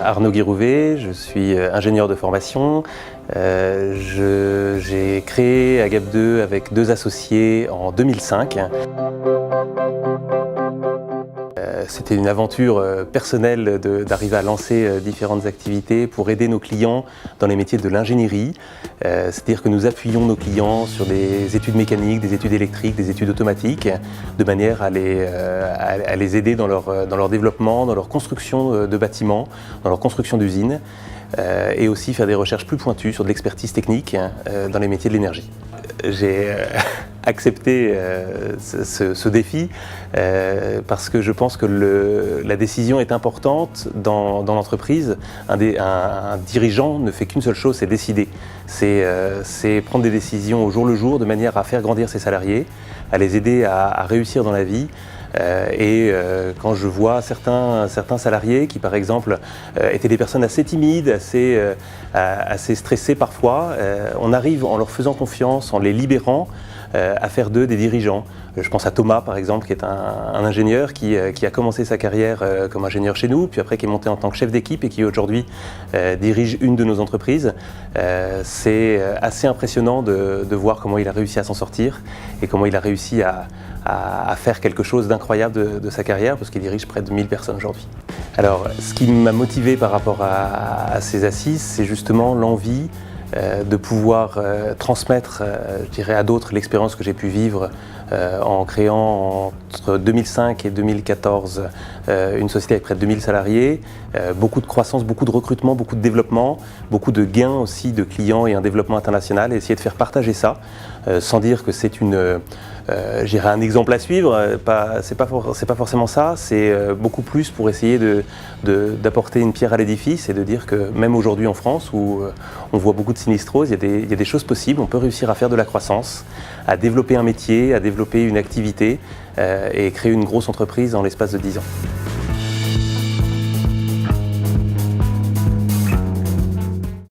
Arnaud Guirouvé, je suis ingénieur de formation. J'ai créé Agap2 avec deux associés en 2005. C'était une aventure personnelle d'arriver à lancer différentes activités pour aider nos clients dans les métiers de l'ingénierie. C'est-à-dire que nous appuyons nos clients sur des études mécaniques, des études électriques, des études automatiques, de manière à les aider dans leur développement, dans leur construction de bâtiments, dans leur construction d'usines, et aussi faire des recherches plus pointues sur de l'expertise technique dans les métiers de l'énergie. J'ai accepté ce défi parce que je pense que la décision est importante dans l'entreprise. Un dirigeant ne fait qu'une seule chose, c'est décider. C'est prendre des décisions au jour le jour de manière à faire grandir ses salariés, à les aider à réussir dans la vie. Quand je vois certains salariés qui, par exemple, étaient des personnes assez timides, assez stressées parfois, on arrive en leur faisant confiance, en les libérant, à faire d'eux des dirigeants. Je pense à Thomas, par exemple, qui est un ingénieur qui a commencé sa carrière comme ingénieur chez nous, puis après qui est monté en tant que chef d'équipe et qui aujourd'hui dirige une de nos entreprises. C'est assez impressionnant de voir comment il a réussi à s'en sortir et comment il a réussi à faire quelque chose d'incroyable de sa carrière, parce qu'il dirige près de 1000 personnes aujourd'hui. Alors, ce qui m'a motivé par rapport à ces assises, c'est justement l'envie de pouvoir transmettre, je dirais, à d'autres l'expérience que j'ai pu vivre en créant entre 2005 et 2014 une société avec près de 2000 salariés, beaucoup de croissance, beaucoup de recrutement, beaucoup de développement, beaucoup de gains aussi de clients et un développement international, et essayer de faire partager ça, sans dire que c'est j'irais un exemple à suivre, c'est pas forcément ça, c'est beaucoup plus pour essayer d'apporter une pierre à l'édifice et de dire que même aujourd'hui en France, où on voit beaucoup de sinistrose, il y a des choses possibles, on peut réussir à faire de la croissance, à développer un métier, à développer une activité et créer une grosse entreprise en l'espace de 10 ans.